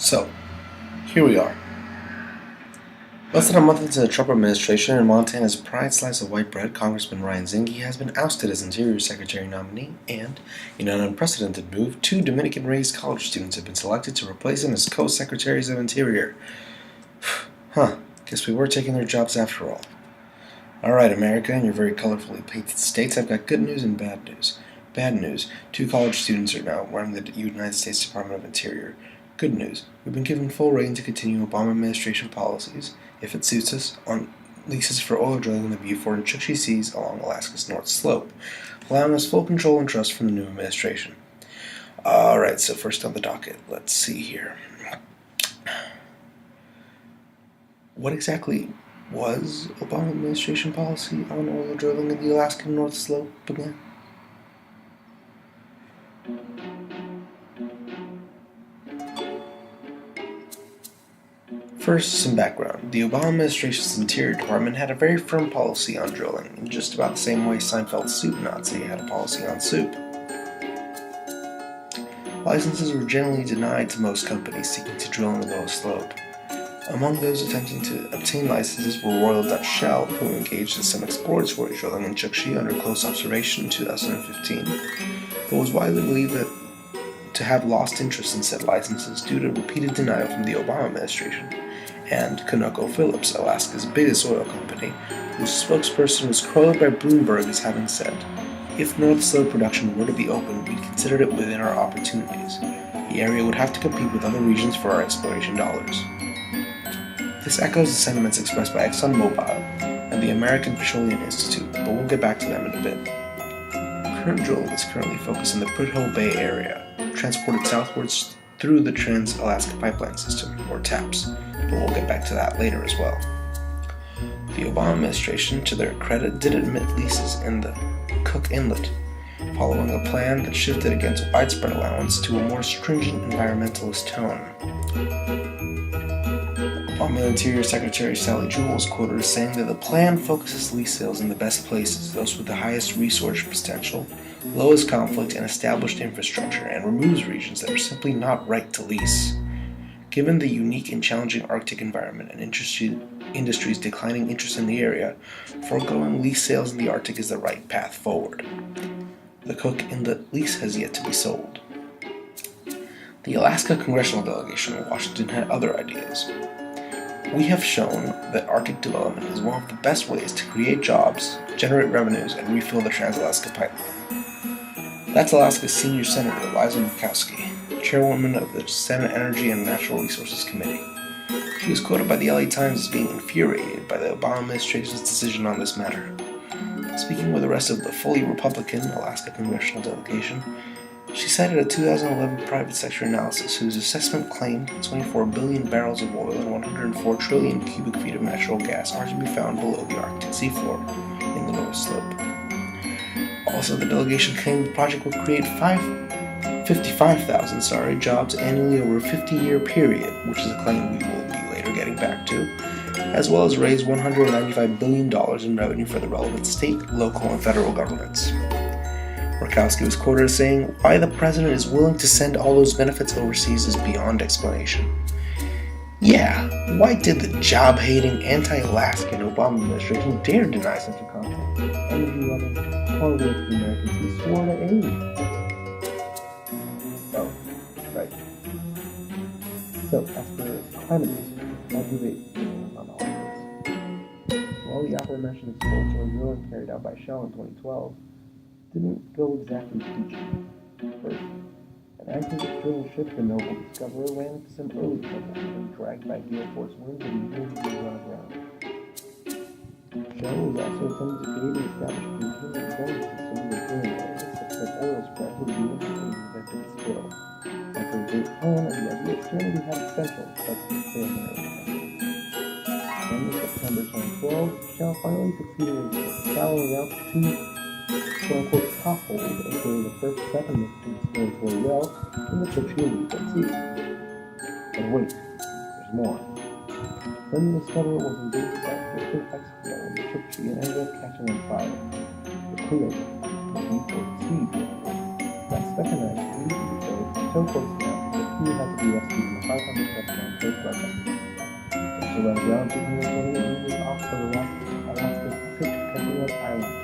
So, here we are. Less than a month into the Trump administration, and Montana's pride slice of white bread, Congressman Ryan Zinke has been ousted as Interior Secretary nominee, and, in an unprecedented move, 2 Dominican-raised college students have been selected to replace him as co-secretaries of Interior. Guess we were taking their jobs after all. Alright, America, and your very colorfully painted states, I've got good news and bad news. Bad news, 2 college students are now running the United States Department of Interior. Good news, we've been given full reign to continue Obama administration policies, if it suits us, on leases for oil drilling in the Beaufort and Chukchi Seas along Alaska's North Slope, allowing us full control and trust from the new administration. Alright, so first on the docket, let's see here. What exactly was Obama administration policy on oil drilling in the Alaskan North Slope again? First, some background. The Obama administration's Interior Department had a very firm policy on drilling, in just about the same way Seinfeld's Soup Nazi had a policy on soup. Licenses were generally denied to most companies seeking to drill in the North Slope. Among those attempting to obtain licenses were Royal Dutch Shell, who engaged in some exploratory drilling in Chukchi under close observation in 2015, but was widely believed to have lost interest in said licenses due to repeated denial from the Obama administration, and ConocoPhillips, Alaska's biggest oil company, whose spokesperson was quoted by Bloomberg as having said, "If North Slope production were to be opened, we'd consider it within our opportunities. The area would have to compete with other regions for our exploration dollars." This echoes the sentiments expressed by ExxonMobil and the American Petroleum Institute, but we'll get back to them in a bit. Current drilling is currently focused in the Prudhoe Bay area, transported southwards through the Trans-Alaska Pipeline System, or TAPS, but we'll get back to that later as well. The Obama administration, to their credit, did admit leases in the Cook Inlet, following a plan that shifted against widespread allowance to a more stringent environmentalist tone. Obama Interior Secretary Sally Jewell was quoted as saying that the plan focuses lease sales in the best places, those with the highest resource potential, lowest conflict, and established infrastructure, and removes regions that are simply not right to lease. Given the unique and challenging Arctic environment and industry's declining interest in the area, foregoing lease sales in the Arctic is the right path forward. The Cook Inlet lease has yet to be sold. The Alaska congressional delegation in Washington had other ideas. "We have shown that Arctic development is one of the best ways to create jobs, generate revenues, and refill the Trans-Alaska Pipeline." That's Alaska's senior senator, Liza Murkowski, chairwoman of the Senate Energy and Natural Resources Committee. She was quoted by the LA Times as being infuriated by the Obama administration's decision on this matter. Speaking with the rest of the fully Republican Alaska congressional delegation, she cited a 2011 private sector analysis whose assessment claimed 24 billion barrels of oil and 104 trillion cubic feet of natural gas are to be found below the Arctic seafloor in the North Slope. Also, the delegation claimed the project would create 55,000 jobs annually over a 50-year period, which is a claim we will be later getting back to, as well as raise $195 billion in revenue for the relevant state, local, and federal governments. Murkowski was quoted as saying, "Why the president is willing to send all those benefits overseas is beyond explanation." Yeah, why did the job-hating, anti-Alaskan Obama administration dare deny such a concept? Energy-loving, hard-working Americans who swore to aid. Oh, right. So, as for climate research, why do they on all of this? Well, the aforementioned exploratory drilling carried out by Shell in 2012 didn't go exactly peachy. First, an active drill ship, the Noble Discoverer, ran into some early trouble and dragged by gale force winds and eventually run aground. Shell was also attempting to create and establish a continuous drilling system in the drilling area such that oil spread would be an invented skill. After a great plan, and the idea certainly had potential, but it failed in early testing. Then in September 2012, Shell finally succeeded in following out 2 quote-unquote potholes, aka the first step in the exploratory well in the Chukchi Inlet Sea. But wait, there's more. Then the Discoverer was engaged by a different ice floe in the Chukchi and ended up catching on fire. The Cleo, the Beaufort Sea vehicle, got stuck in ice, needed to be towed to Tow Canal few had to be rescued in the 500 touchdown first weapon. Also went down 228 meters off the Alaska's 6 Island.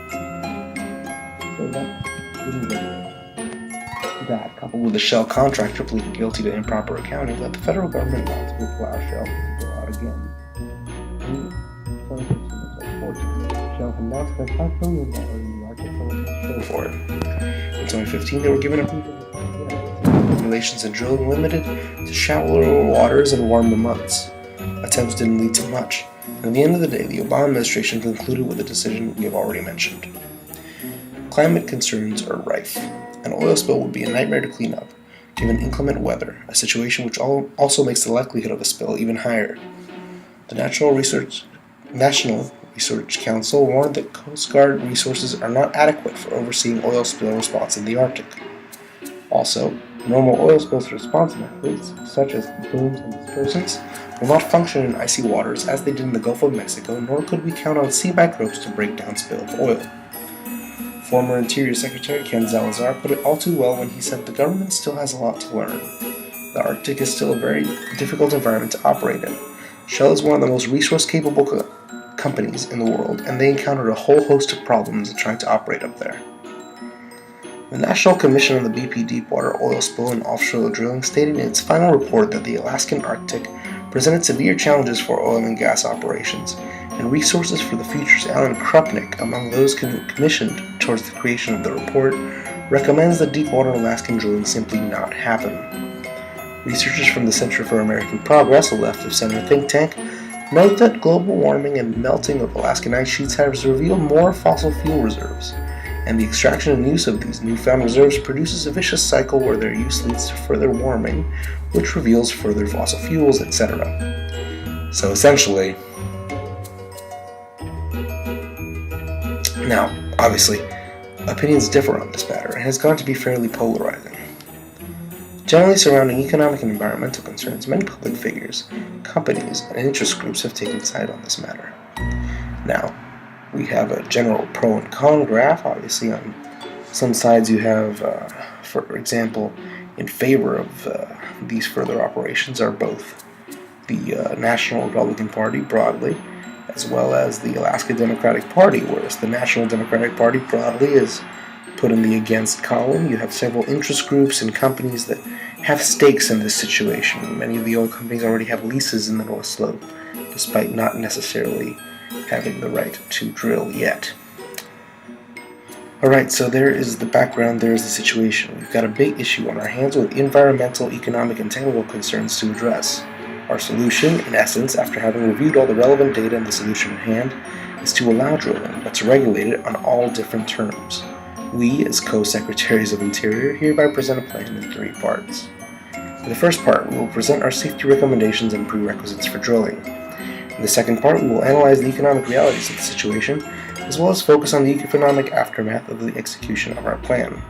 So that didn't go good. That, coupled with the Shell contractor pleading guilty to improper accounting, led the federal government not to allow Shell to go out again. In 2014, Shell had now spent $5 billion in the Arctic to show for it. In 2015, they were given a regulations and drilling limited to shallower waters and warmer months. Attempts didn't lead to much, and at the end of the day, the Obama administration concluded with the decision we have already mentioned. Climate concerns are rife. An oil spill would be a nightmare to clean up, given inclement weather, a situation which also makes the likelihood of a spill even higher. The National Research Council warned that Coast Guard resources are not adequate for overseeing oil spill response in the Arctic. Also, normal oil spills response methods, such as booms and dispersants, will not function in icy waters as they did in the Gulf of Mexico, nor could we count on sea microbes to break down spilled oil. Former Interior Secretary Ken Salazar put it all too well when he said the government still has a lot to learn. The Arctic is still a very difficult environment to operate in. Shell is one of the most resource-capable companies in the world, and they encountered a whole host of problems in trying to operate up there. The National Commission on the BP Deepwater Oil Spill and Offshore Drilling stated in its final report that the Alaskan Arctic presented severe challenges for oil and gas operations, and Resources for the Future's Alan Krupnick, among those commissioned towards the creation of the report, recommends that deepwater Alaskan drilling simply not happen. Researchers from the Center for American Progress, a left-of-center think tank, note that global warming and melting of Alaskan ice sheets has revealed more fossil fuel reserves, and the extraction and use of these newfound reserves produces a vicious cycle where their use leads to further warming, which reveals further fossil fuels, etc. So essentially, now, obviously, opinions differ on this matter and has gone to be fairly polarizing. Generally surrounding economic and environmental concerns, many public figures, companies, and interest groups have taken side on this matter. Now, we have a general pro and con graph. Obviously, on some sides you have, for example, in favor of these further operations are both the National Republican Party broadly, as well as the Alaska Democratic Party, whereas the National Democratic Party broadly is put in the against column. You have several interest groups and companies that have stakes in this situation. Many of the oil companies already have leases in the North Slope, despite not necessarily having the right to drill yet. Alright, so there is the background, there is the situation. We've got a big issue on our hands with environmental, economic, and technical concerns to address. Our solution, in essence, after having reviewed all the relevant data and the solution at hand, is to allow drilling, but to regulate it on all different terms. We, as Co-Secretaries of Interior, hereby present a plan in 3 parts. In the first part, we will present our safety recommendations and prerequisites for drilling. In the second part, we will analyze the economic realities of the situation, as well as focus on the economic aftermath of the execution of our plan.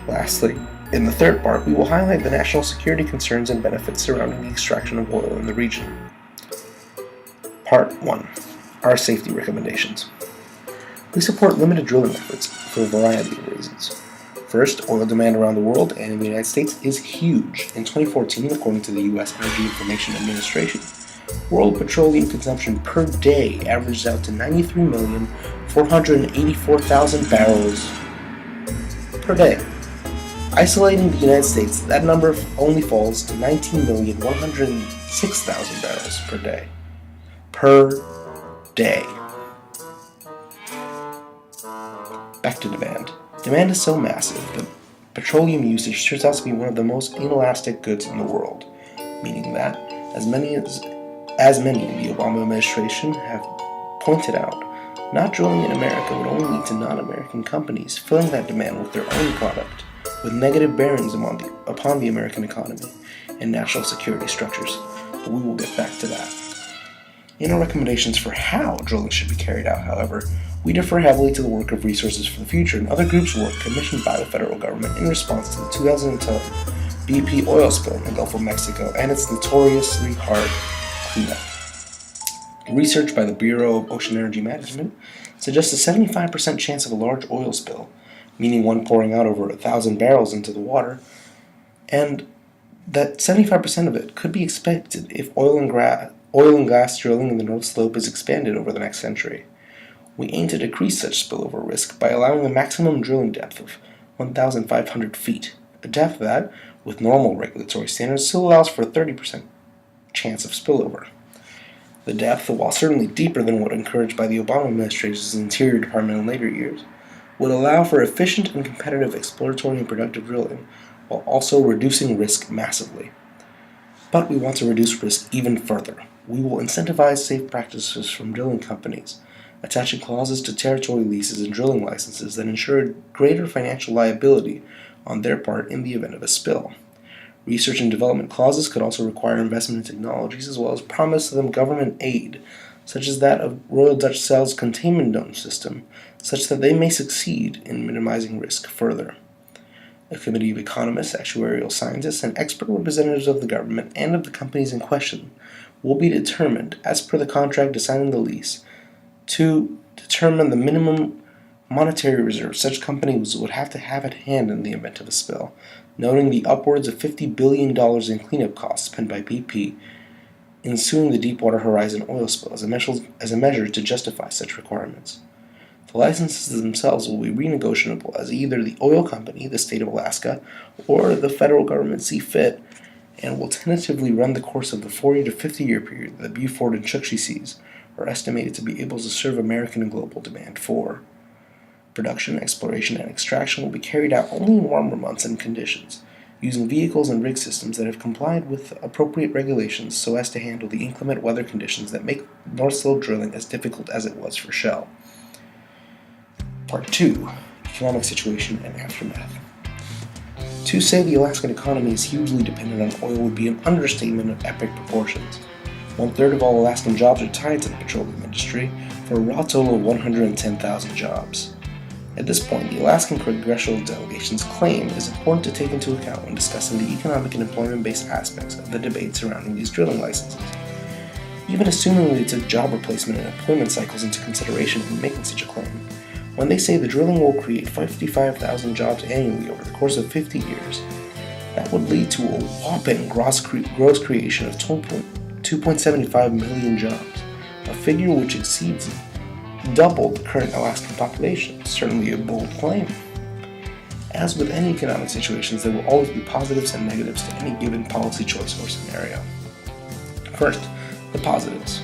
Lastly, in the third part, we will highlight the national security concerns and benefits surrounding the extraction of oil in the region. Part 1. Our safety recommendations. We support limited drilling efforts for a variety of reasons. First, oil demand around the world and in the United States is huge. In 2014, according to the U.S. Energy Information Administration, world petroleum consumption per day averaged out to 93,484,000 barrels per day. Isolating the United States, that number only falls to 19,106,000 barrels per day. Per day. Back to demand. Demand is so massive that petroleum usage turns out to be one of the most inelastic goods in the world, meaning that, as many in the Obama administration have pointed out, not drilling in America would only lead to non-American companies filling that demand with their own product, with negative bearings upon the American economy and national security structures, but we will get back to that. In our recommendations for how drilling should be carried out, however, we defer heavily to the work of Resources for the Future and other groups' work commissioned by the federal government in response to the 2010 BP oil spill in the Gulf of Mexico and its notoriously hard cleanup. Research by the Bureau of Ocean Energy Management suggests a 75% chance of a large oil spill, meaning one pouring out over 1,000 barrels into the water, and that 75% of it could be expected if oil and gas drilling in the North Slope is expanded over the next century. We aim to decrease such spillover risk by allowing a maximum drilling depth of 1,500 feet, a depth that, with normal regulatory standards, still allows for a 30% chance of spillover. The depth, while certainly deeper than what encouraged by the Obama administration's Interior Department in later years, would allow for efficient and competitive exploratory and productive drilling, while also reducing risk massively. But we want to reduce risk even further. We will incentivize safe practices from drilling companies, attaching clauses to territory leases and drilling licenses that ensure greater financial liability on their part in the event of a spill. Research and development clauses could also require investment in technologies as well as promise them government aid, such as that of Royal Dutch Shell's containment dome system, such that they may succeed in minimizing risk further. A committee of economists, actuarial scientists, and expert representatives of the government and of the companies in question will be determined, as per the contract assigning the lease, to determine the minimum monetary reserve such companies would have to have at hand in the event of a spill, noting the upwards of $50 billion in cleanup costs spent by BP ensuing the Deepwater Horizon oil spill as a measure to justify such requirements. The licenses themselves will be renegotiable as either the oil company, the state of Alaska, or the federal government see fit, and will tentatively run the course of the 40 to 50-year period that the Beaufort and Chukchi seas are estimated to be able to serve American and global demand for. Production, exploration, and extraction will be carried out only in warmer months and conditions, using vehicles and rig systems that have complied with appropriate regulations so as to handle the inclement weather conditions that make North Slope drilling as difficult as it was for Shell. Part 2. Economic Situation and Aftermath. To say the Alaskan economy is hugely dependent on oil would be an understatement of epic proportions. 1/3 of all Alaskan jobs are tied to the petroleum industry, for a raw total of 110,000 jobs. At this point, the Alaskan Congressional Delegation's claim is important to take into account when discussing the economic and employment-based aspects of the debate surrounding these drilling licenses. Even assuming they took job replacement and employment cycles into consideration when making such a claim, when they say the drilling will create 55,000 jobs annually over the course of 50 years, that would lead to a whopping gross creation of 2.75 million jobs, a figure which exceeds double the current Alaskan population. Certainly a bold claim. As with any economic situations, there will always be positives and negatives to any given policy choice or scenario. First, the positives.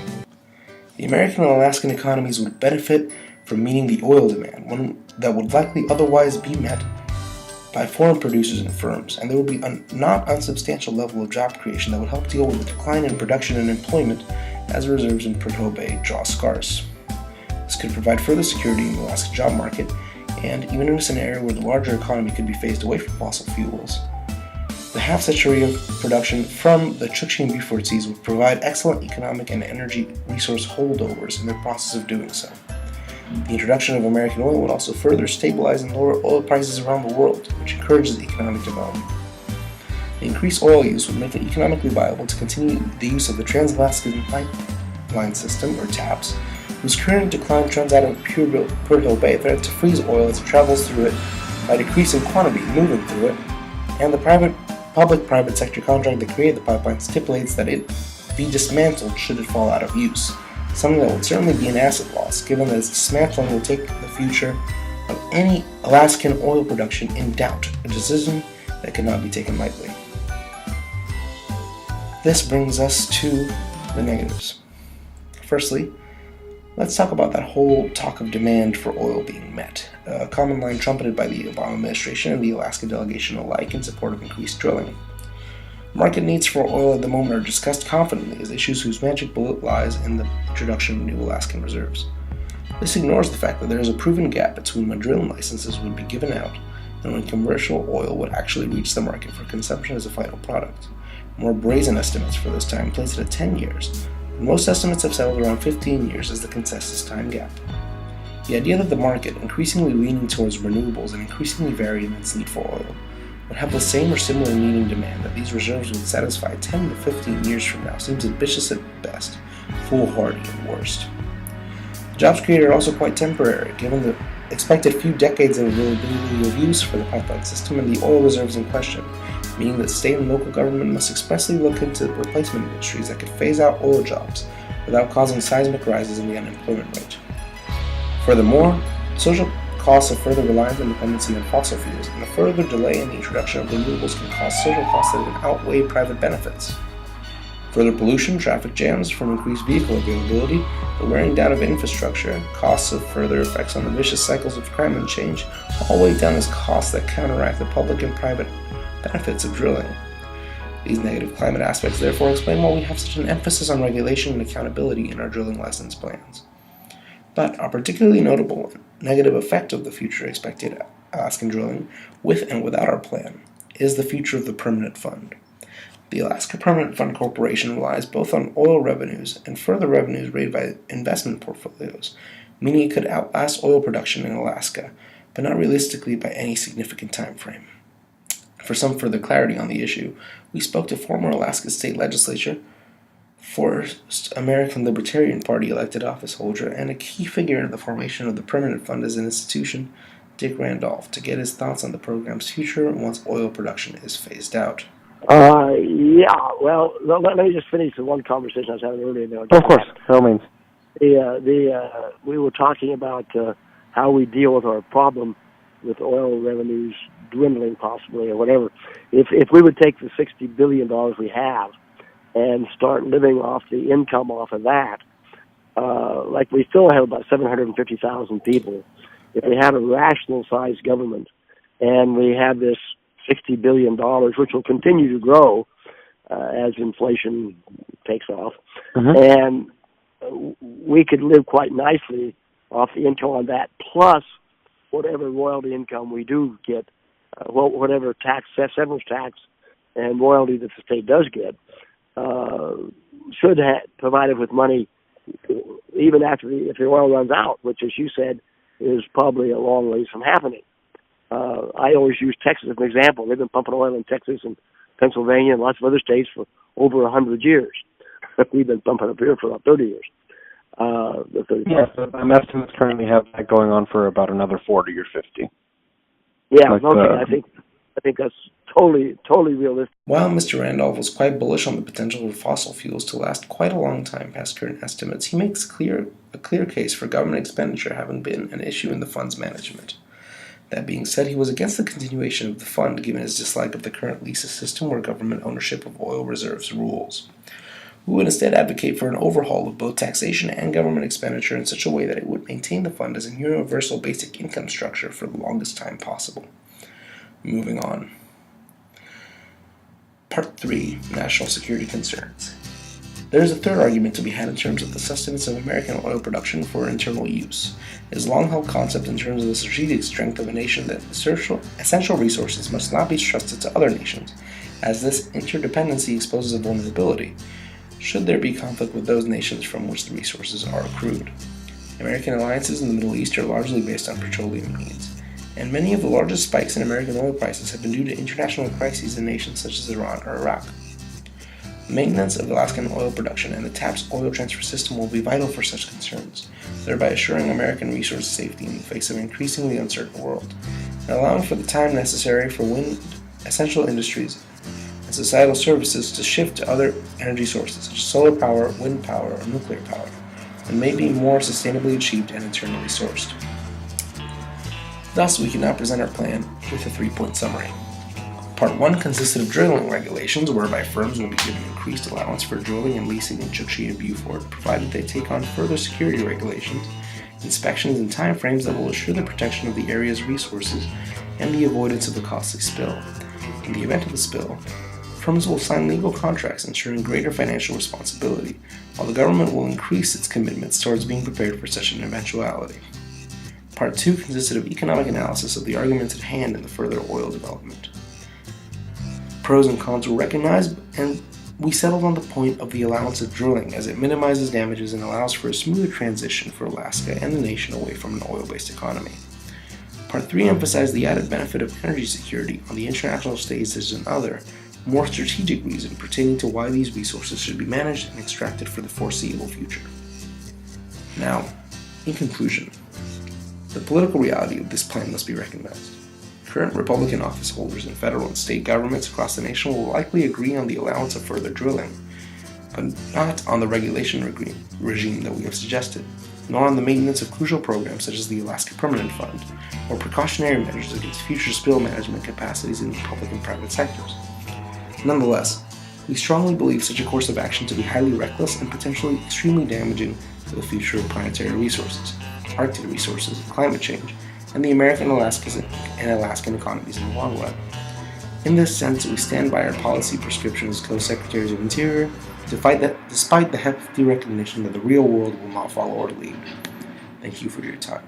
The American and Alaskan economies would benefit from meeting the oil demand, one that would likely otherwise be met by foreign producers and firms, and there would be a not unsubstantial level of job creation that would help deal with the decline in production and employment as reserves in Prudhoe Bay draw scarce. This could provide further security in the Alaskan job market, and even in a scenario where the larger economy could be phased away from fossil fuels, the half-century of production from the Chukchi and Beaufort seas would provide excellent economic and energy resource holdovers in the process of doing so. The introduction of American oil would also further stabilize and lower oil prices around the world, which encourages economic development. The increased oil use would make it economically viable to continue the use of the Trans-Alaskan Pipeline System, or TAPS, whose current decline trends out of Prudhoe Bay threaten to freeze oil as it travels through it by decreasing quantity moving through it, and the public-private sector contract that created the pipeline stipulates that it be dismantled should it fall out of use, something that would certainly be an asset loss, given that its dismantling would take the future of any Alaskan oil production in doubt, a decision that cannot be taken lightly. This brings us to the negatives. Firstly, let's talk about that whole talk of demand for oil being met, a common line trumpeted by the Obama administration and the Alaska delegation alike in support of increased drilling. Market needs for oil at the moment are discussed confidently as issues whose magic bullet lies in the introduction of new Alaskan reserves. This ignores the fact that there is a proven gap between when drilling licenses would be given out and when commercial oil would actually reach the market for consumption as a final product. More brazen estimates for this time place it at 10 years, but most estimates have settled around 15 years as the consensus time gap. The idea that the market, increasingly leaning towards renewables and increasingly varied in its need for oil, would have the same or similar need and demand that these reserves would satisfy 10 to 15 years from now seems ambitious at best, foolhardy at worst. The jobs created are also quite temporary, given the expected few decades of availability of use for the pipeline system and the oil reserves in question, meaning that state and local government must expressly look into replacement industries that could phase out oil jobs without causing seismic rises in the unemployment rate. Furthermore, social costs of further reliance and dependency on fossil fuels and a further delay in the introduction of renewables can cause social costs that can outweigh private benefits. Further pollution, traffic jams from increased vehicle availability, the wearing down of infrastructure, costs of further effects on the vicious cycles of crime and change, all weigh down as costs that counteract the public and private benefits of drilling. These negative climate aspects therefore explain why we have such an emphasis on regulation and accountability in our drilling license plans. But a particularly notable negative effect of the future expected Alaskan drilling, with and without our plan, is the future of the Permanent Fund. The Alaska Permanent Fund Corporation relies both on oil revenues and further revenues raised by investment portfolios, meaning it could outlast oil production in Alaska, but not realistically by any significant time frame. For some further clarity on the issue, we spoke to former Alaska State Legislature, first American Libertarian Party elected office holder, and a key figure in the formation of the Permanent Fund as an institution, Dick Randolph, to get his thoughts on the program's future once oil production is phased out. Well, let me just finish the one conversation I was having earlier. Of course, by all means. We were talking about how we deal with our problem with oil revenues dwindling possibly or whatever. If we would take the $60 billion we have and start living off the income off of that, like we still have about 750,000 people. If we have a rational-sized government and we have this $60 billion, which will continue to grow as inflation takes off, and we could live quite nicely off the income on that, plus whatever royalty income we do get, whatever tax, severance tax, and royalty that the state does get, should provide it with money even after if the oil runs out, which, as you said, is probably a long ways from happening. I always use Texas as an example. They've been pumping oil in Texas and Pennsylvania and lots of other states for over 100 years. We've been pumping up here for about 30 years. Yes, estimates currently have that going on for about another 40 or 50. Yeah, I think that's totally realistic. While Mr. Randolph was quite bullish on the potential for fossil fuels to last quite a long time past current estimates, he makes a clear case for government expenditure having been an issue in the fund's management. That being said, he was against the continuation of the fund given his dislike of the current lease system where government ownership of oil reserves rules. We would instead advocate for an overhaul of both taxation and government expenditure in such a way that it would maintain the fund as a universal basic income structure for the longest time possible. Moving on. Part 3. National Security Concerns. There is a third argument to be had in terms of the sustenance of American oil production for internal use. It is a long-held concept in terms of the strategic strength of a nation that essential resources must not be trusted to other nations, as this interdependency exposes a vulnerability, should there be conflict with those nations from which the resources are accrued. American alliances in the Middle East are largely based on petroleum needs, and many of the largest spikes in American oil prices have been due to international crises in nations such as Iran or Iraq. Maintenance of Alaskan oil production and the TAPS oil transfer system will be vital for such concerns, thereby assuring American resource safety in the face of an increasingly uncertain world, and allowing for the time necessary for essential industries and societal services to shift to other energy sources such as solar power, wind power, or nuclear power, and may be more sustainably achieved and internally sourced. Thus, we can now present our plan with a 3-point summary. Part 1 consisted of drilling regulations, whereby firms will be given increased allowance for drilling and leasing in Chukchi and Beaufort, provided they take on further security regulations, inspections, and timeframes that will assure the protection of the area's resources and the avoidance of a costly spill. In the event of a spill, firms will sign legal contracts ensuring greater financial responsibility, while the government will increase its commitments towards being prepared for such an eventuality. Part 2 consisted of economic analysis of the arguments at hand in the further oil development. Pros and cons were recognized, and we settled on the point of the allowance of drilling as it minimizes damages and allows for a smoother transition for Alaska and the nation away from an oil-based economy. Part 3 emphasized the added benefit of energy security on the international stage as another, more strategic reason pertaining to why these resources should be managed and extracted for the foreseeable future. Now, in conclusion, the political reality of this plan must be recognized. Current Republican office holders in federal and state governments across the nation will likely agree on the allowance of further drilling, but not on the regulation regime that we have suggested, nor on the maintenance of crucial programs such as the Alaska Permanent Fund, or precautionary measures against future spill management capacities in the public and private sectors. Nonetheless, we strongly believe such a course of action to be highly reckless and potentially extremely damaging to the future of planetary resources, Arctic resources, climate change, and the American and Alaskan economies in the long run. In this sense, we stand by our policy prescription as Co-Secretaries of Interior, despite the hefty recognition that the real world will not follow our lead. Thank you for your time.